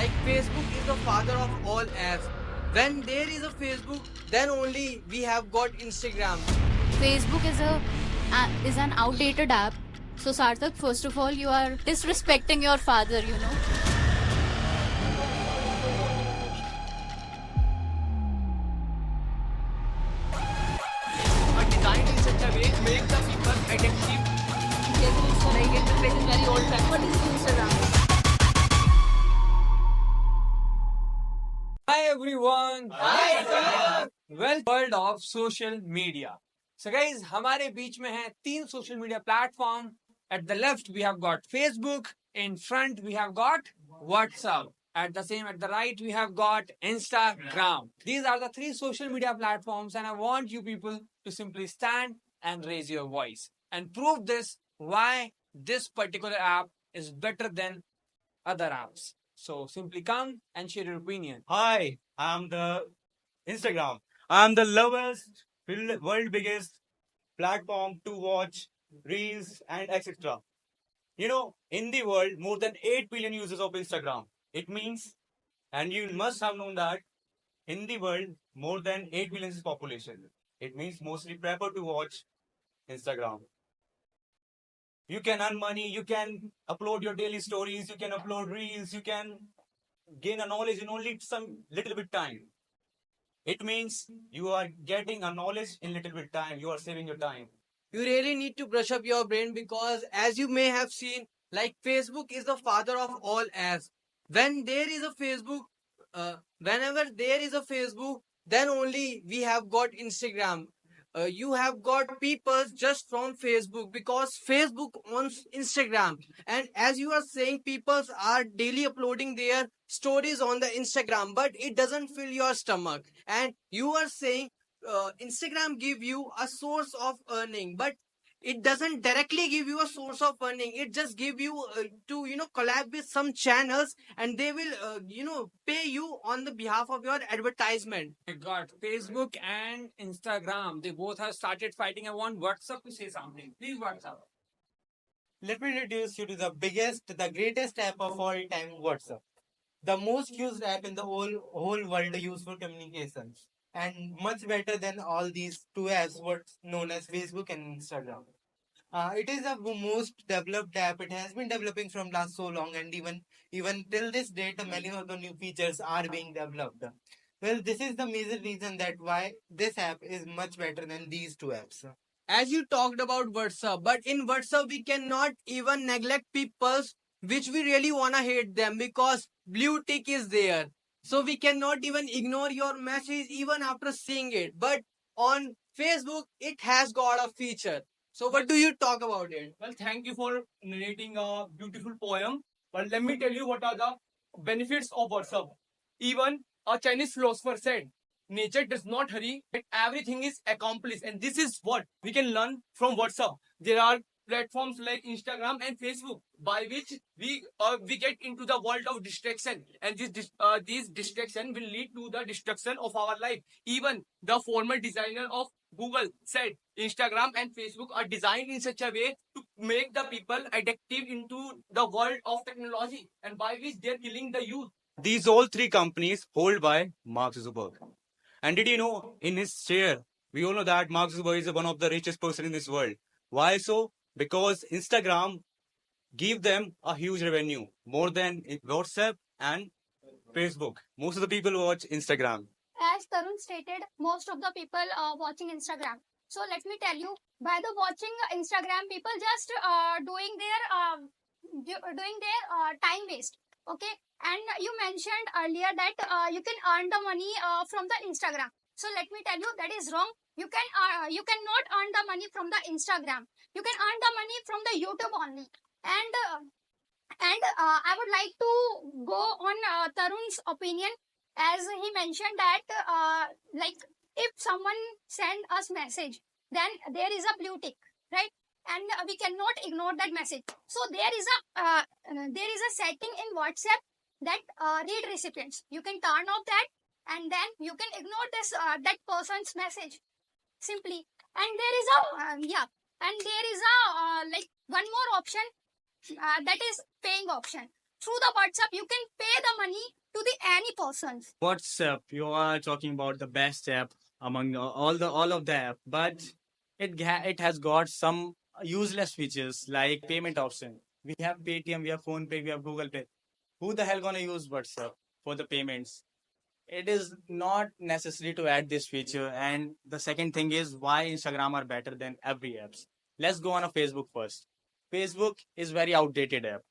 like Facebook is the father of all apps. When there is a Facebook, then only we have got Instagram. Facebook is an outdated app. So Sarthak, first of all, you are disrespecting your father, you know. But designed in such a way to make the people addictive. Like interface is very old time. What is Instagram? Hi everyone. Hi sir. Well, world of social media. So guys, हमारे बीच में है तीन social media platform. At the left we have got Facebook. In front we have got WhatsApp. At the right we have got Instagram. These are the three social media platforms, and I want you people to simply stand and raise your voice and prove this why this particular app is better than other apps. So simply come and share your opinion. Hi, I'm the Instagram. I'm the lowest, world biggest platform to watch reels and etc. You know, in the world, more than 8 billion users of Instagram. It means, and you must have known that in the world, more than 8 billion is population. It means mostly prefer to watch Instagram. You can earn money, you can upload your daily stories, you can upload reels, you can gain a knowledge in only some little bit time. It means you are getting a knowledge in little bit time. You are saving your time. You really need to brush up your brain because, as you may have seen, like Facebook is the father of all apps. When there is a Facebook, whenever there is a Facebook, then only we have got Instagram. You have got people just from Facebook because Facebook owns Instagram. And as you are saying, people are daily uploading their stories on the Instagram, but it doesn't fill your stomach. And you are saying Instagram give you a source of earning, but it doesn't directly give you a source of earning. It just give you to collab with some channels, and they will pay you on the behalf of your advertisement. My God, Facebook and Instagram, they both have started fighting. I want WhatsApp to say something. Please, WhatsApp. Let me introduce you to the greatest app of all time, WhatsApp. The most used app in the whole world used for communication, and much better than all these two apps, what's known as Facebook and Instagram. It is the most developed app. It has been developing from last so long, and even till this date, many of the new features are being developed. Well, this is the major reason that why this app is much better than these two apps. As you talked about WhatsApp, but in WhatsApp we cannot even neglect people which we really wanna hate them because blue tick is there. So we cannot even ignore your message even after seeing it. But on Facebook, it has got a feature. So what do you talk about it? Well, thank you for narrating a beautiful poem. But let me tell you what are the benefits of WhatsApp. Even a Chinese philosopher said, nature does not hurry, but everything is accomplished. And this is what we can learn from WhatsApp. There are platforms like Instagram and Facebook by which we get into the world of distraction, and these distraction will lead to the destruction of our life. Even the former designer of Google said Instagram and Facebook are designed in such a way to make the people addictive into the world of technology, and by which they're killing the youth. These all three companies hold by Mark Zuckerberg. And did you know in his share, we all know that Mark Zuckerberg is one of the richest person in this world. Why so? Because Instagram give them a huge revenue more than WhatsApp and Facebook. Most of the people watch Instagram. As Tarun stated, most of the people are watching Instagram. So let me tell you, by the watching Instagram, people just doing their time waste. Okay, and you mentioned earlier that you can earn the money from the Instagram. So let me tell you, that is wrong. You cannot earn the money from the Instagram. You can earn the money from the YouTube only. And I would like to go on Tarun's opinion, as he mentioned that like if someone send us message, then there is a blue tick, right? And we cannot ignore that message. So there is a setting in WhatsApp that read recipients. You can turn off that, and then you can ignore this that person's message simply. And there is like one more option, that is paying option. through the WhatsApp you can pay the money to the any persons. WhatsApp, you are talking about the best app among all of the app, but it has got some useless features like payment option. We have Paytm, we have PhonePe, we have Google Pay. Who the hell gonna use WhatsApp for the payments? It is not necessary to add this feature. And the second thing is why Instagram are better than every apps. Let's go on a Facebook first. Facebook is very outdated app.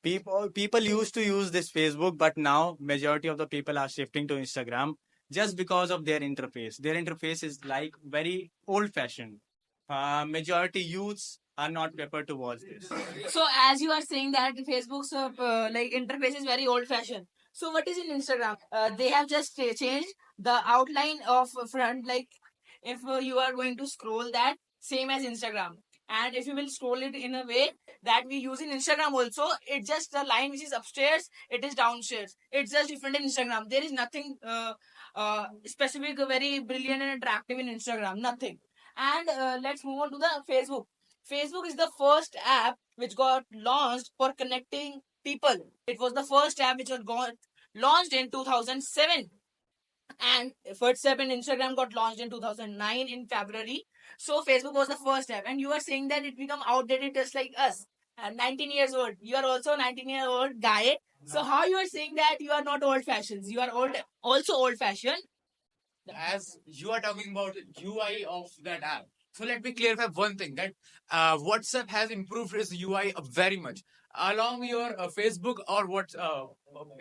People used to use this Facebook, but now majority of the people are shifting to Instagram just because of their interface. Their interface is like very old fashioned. Majority youths are not prepared to watch this. So as you are saying that Facebook's like interface is very old fashioned. So what is in Instagram? They have just changed the outline of front. Like if you are going to scroll that same as Instagram, and if you will scroll it in a way that we use in Instagram also, it's just the line which is upstairs, it is downstairs. It's just different in Instagram. There is nothing specific, very brilliant and attractive in Instagram. Nothing. And let's move on to the Facebook. Facebook is the first app which got launched for connecting people. It was the first app which got launched in 2007. And WhatsApp and Instagram got launched in 2009 in February. So Facebook was the first app. And you are saying that it become outdated just like us. 19 years old. You are also a 19-year-old guy. So how you are saying that you are not old fashioned? You are also old fashioned. As you are talking about UI of that app. So let me clarify one thing that WhatsApp has improved its UI very much along your Facebook or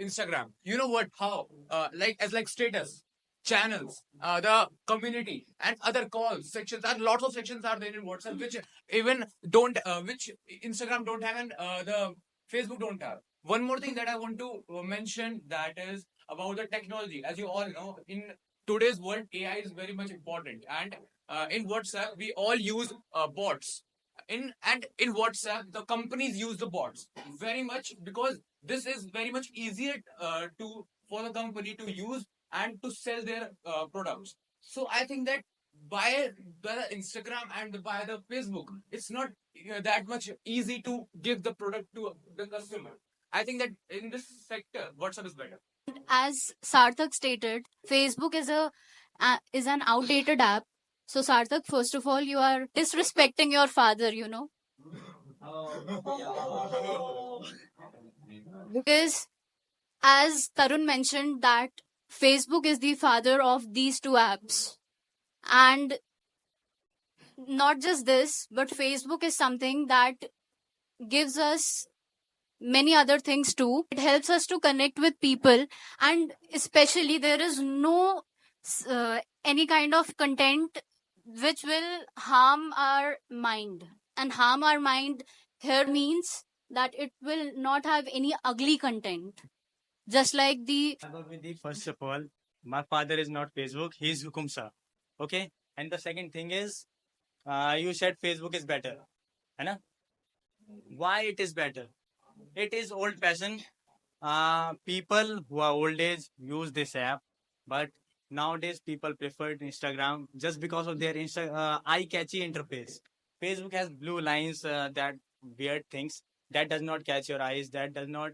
Instagram. You know what? How? Like status, channels, the community, and other calls sections. And lots of sections are there in WhatsApp which even don't, which Instagram don't have and the Facebook don't have. One more thing that I want to mention that is about the technology. As you all know, in today's world, AI is very much important, and in WhatsApp, we all use bots. In WhatsApp, the companies use the bots very much because this is very much easier to for the company to use and to sell their products. So I think that by the Instagram and by the Facebook, it's not that much easy to give the product to the customer. I think that in this sector, WhatsApp is better. As Sarthak stated, Facebook is an outdated app. So Sarthak, first of all, you are disrespecting your father, you know, because as Tarun mentioned that Facebook is the father of these two apps, and not just this, but Facebook is something that gives us many other things too. It helps us to connect with people, and especially there is no any kind of content which will harm our mind. And harm our mind here means that it will not have any ugly content. Just like the First of all, my father is not Facebook, he's Hukumsa. Okay? And the second thing is, you said Facebook is better. है ना? Why it is better? It is old fashioned. People who are old age use this app, but nowadays people prefer Instagram just because of their eye catchy interface. Facebook has blue lines, that weird things that does not catch your eyes, that does not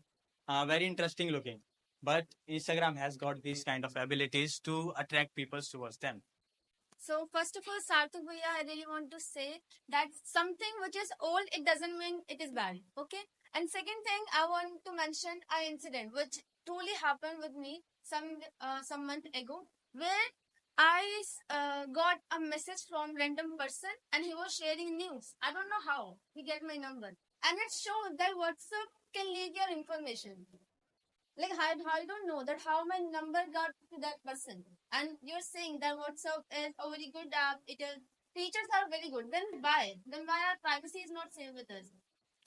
very interesting looking. But Instagram has got these kind of abilities to attract people towards them. So first of all, Sarthak Bhaiya, I really want to say that something which is old, it doesn't mean it is bad. Okay. And second thing, I want to mention an incident which truly happened with me some month ago, where I got a message from random person and he was sharing news. I don't know how he get my number, and it showed that WhatsApp can leak your information. Like I don't know that how my number got to that person. And you're saying that WhatsApp is a very good app. It is features are very good. Then why? Then why our privacy is not safe with us?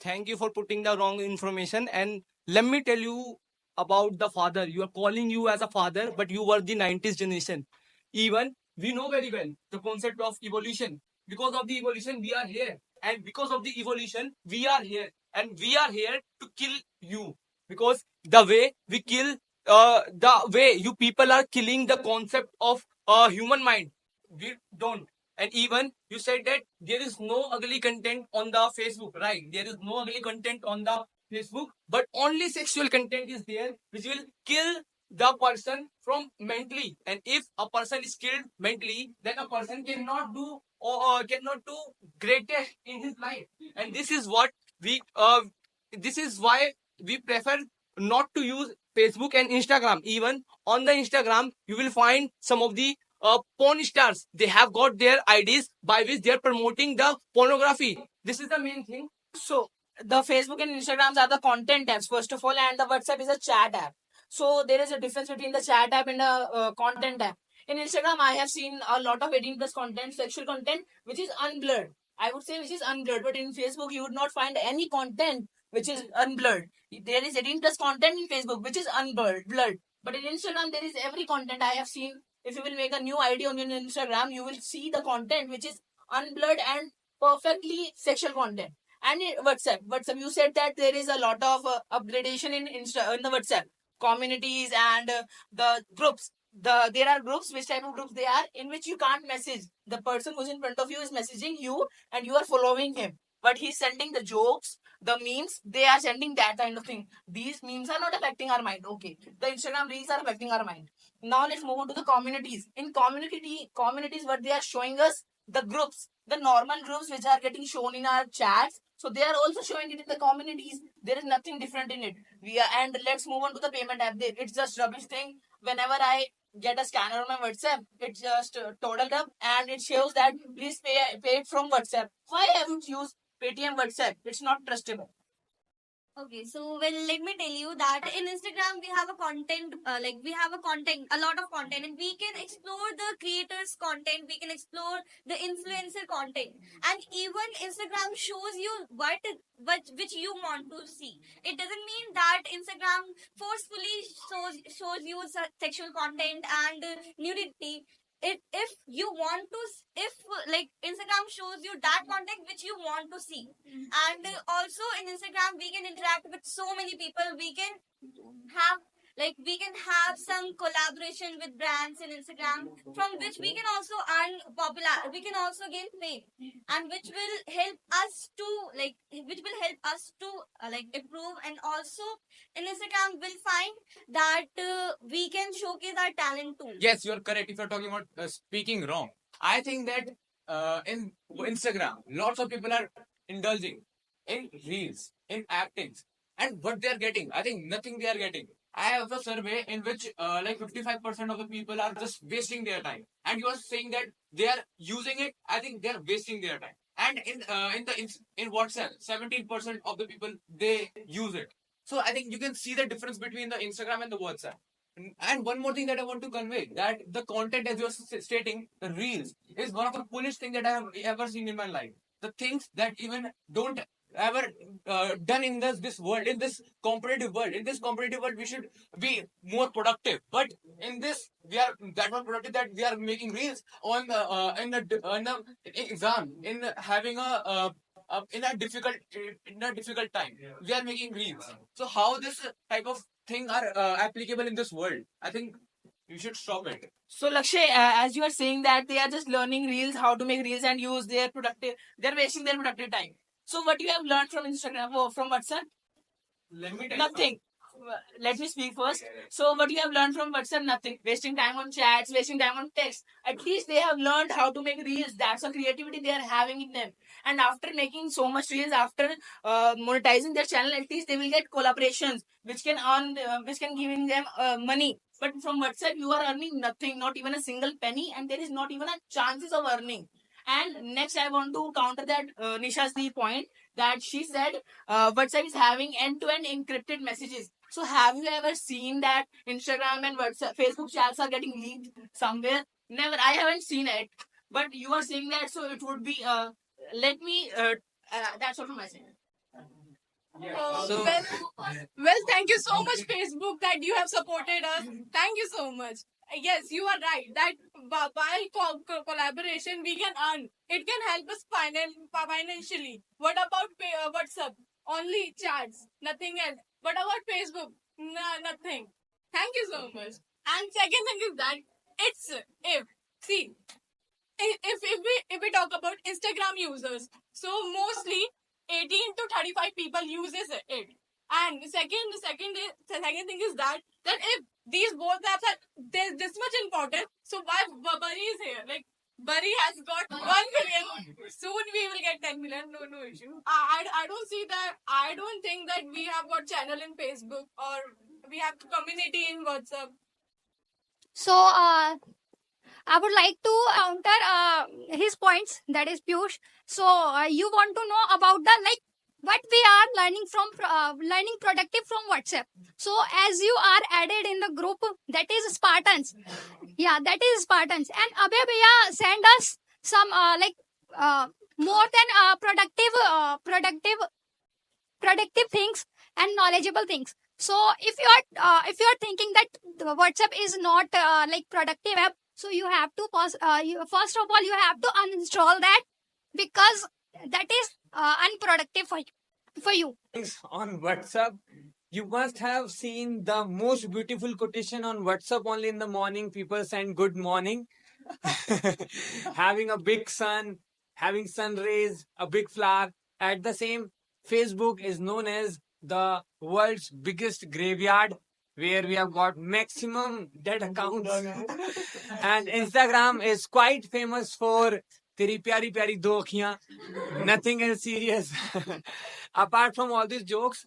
Thank you for putting the wrong information. And let me tell you about the father. You are calling you as a father, but you were the 90s generation. Even we know very well the concept of evolution. Because of the evolution, we are here. And because of the evolution, we are here. And we are here to kill you. Because the way we kill, the way you people are killing the concept of human mind, we don't. And even you said that there is no ugly content on the Facebook, right? There is no ugly content on the Facebook, but only sexual content is there, which will kill the person from mentally. And if a person is killed mentally, then a person cannot do or cannot do greatest in his life. And this is what we this is why we prefer not to use Facebook and Instagram. Even on the Instagram, you will find some of the porn stars. They have got their IDs by which they are promoting the pornography. This is the main thing. So the Facebook and Instagrams are the content apps first of all, and the WhatsApp is a chat app. So there is a difference between the chat app and the content app. In Instagram, I have seen a lot of 18 plus content, sexual content, which is unblurred. I would say which is unblurred, but in Facebook, you would not find any content which is unblurred. There is 18 plus content in Facebook which is unblurred, blurred. But in Instagram, there is every content I have seen. If you will make a new ID on your Instagram, you will see the content which is unblurred and perfectly sexual content. And in WhatsApp, you said that there is a lot of upgradation in in the WhatsApp communities and the groups. There are groups. Which type of groups they are? In which you can't message. The person who's in front of you is messaging you, and you are following him. But he's sending the jokes, the memes. They are sending that kind of thing. These memes are not affecting our mind. Okay, the Instagram reels are affecting our mind. Now let's move on to the communities. In communities, what they are showing us, the groups, the normal groups which are getting shown in our chats. So they are also showing it in the communities. There is nothing different in it. And let's move on to the payment app. It's just rubbish thing. Whenever I get a scanner on my WhatsApp, it just totaled up and it shows that please pay it from WhatsApp. Why haven't you used Paytm WhatsApp? It's not trustable. Okay, so well, let me tell you that in Instagram we have a content, a lot of content, and we can explore the creators' content, we can explore the influencer content, and even Instagram shows you what which you want to see. It doesn't mean that Instagram forcefully shows you sexual content and nudity. If you want to if like Instagram shows you that content which you want to see, and also in Instagram we can interact with so many people. Have we can have some collaboration with brands in Instagram, from which we can also earn we can also gain fame, and which will help us to improve. And also in Instagram we'll find that we can showcase our talent too. Yes, you're correct. If you're talking about speaking wrong, I think that in Instagram, lots of people are indulging in reels, in actings, and what they are getting, I think nothing they are getting. I have a survey in which 55% of the people are just wasting their time, and you are saying that they are using it. I think they are wasting their time. And in WhatsApp, 17% of the people they use it. So I think you can see the difference between the Instagram and the WhatsApp. And one more thing that I want to convey, that the content, as you are stating, the reels is one of the coolest things that I have ever seen in my life. The things that even don't ever done in this world, in this competitive world. In this competitive world, we should be more productive. But in this, we are that much productive that we are making reels on the exam, in having in a difficult time. We are making reels. So how this type of thing are applicable in this world? I think you should stop it. So Lakshay, as you are saying that they are just learning reels, how to make reels and use their productive, they're wasting their productive time. So what you have learned from Instagram or from WhatsApp? Let me tell Nothing. Let me speak first. So what you have learned from WhatsApp? Nothing. Wasting time on chats, wasting time on text. At least they have learned how to make reels. That's a creativity they are having in them. And after making so much reels, after monetizing their channel, at least they will get collaborations, which can earn, which can giving them money. But from WhatsApp, you are earning nothing, not even a single penny, and there is not even a chances of earning. And next, I want to counter that Nisha's the point that she said WhatsApp is having end-to-end encrypted messages. So have you ever seen that Instagram and WhatsApp, Facebook chats are getting leaked somewhere? Never. I haven't seen it. But you are saying that, so it would be. Let me. That's all from my side. So- Well, thank you so much, Facebook, that you have supported us. Thank you so much. Yes, you are right that by collaboration we can earn. It can help us financially. What about WhatsApp? Only chats, nothing else. What about Facebook? Nothing. Thank you so much. And second thing is that it's if we talk about Instagram users, so mostly 18 to 35 people uses it, And the second thing is that if these both apps are this much important, so why Buddy is here? Like Buddy has got 1 million. Soon we will get 10 million. No issue. I don't see that. I don't think that we have got channel in Facebook or we have community in WhatsApp. So, I would like to counter his points. That is Piyush. So, you want to know about the like what we are learning from learning productive from WhatsApp. So, as you are added in the group, that is Spartans. Yeah, that is Spartans. And Abhay Bhaiya send us some more than productive things and knowledgeable things. So if you are thinking that the WhatsApp is not like productive app, so you have to first of all you have to uninstall that, because that is unproductive for you. On WhatsApp, you must have seen the most beautiful quotation on WhatsApp. Only in the morning, people send good morning, having a big sun, having sun rays, a big flower. At the same, Facebook is known as the world's biggest graveyard, where we have got maximum dead accounts. And Instagram is quite famous for Teri Pyari Pyari Do Akhiyan. Nothing else serious. Apart from all these jokes,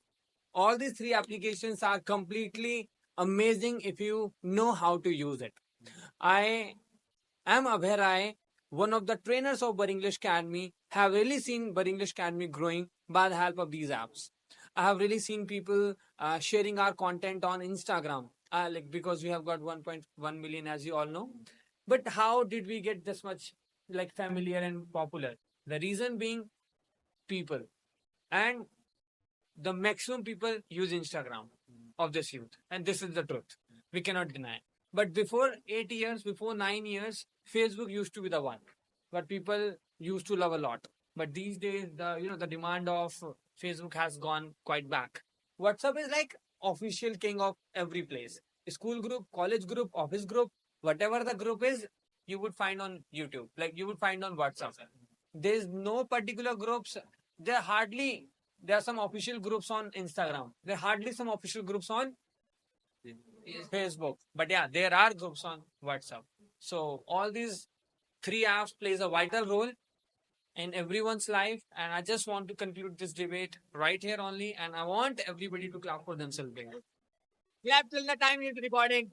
all these three applications are completely amazing if you know how to use it. I am Abhay Rai, one of the trainers of Bar English Academy, have really seen Bar English Academy growing by the help of these apps. I have really seen people sharing our content on Instagram, like because we have got 1.1 million, as you all know. But how did we get this much like familiar and popular? The reason being people, and the maximum people use Instagram of this youth, and this is the truth. We cannot deny. But before 8 years, before 9 years, Facebook used to be the one, but people used to love a lot. But these days, the demand of Facebook has gone quite back. WhatsApp is like official king of every place. School group, college group, office group, whatever the group is, you would find on YouTube. Like you would find on WhatsApp. There's no particular groups. There are some official groups on Instagram. There are hardly some official groups on Facebook. But yeah, there are groups on WhatsApp. So all these three apps plays a vital role in everyone's life. And I just want to conclude this debate right here only. And I want everybody to clap for themselves. Clap till the time it's recording.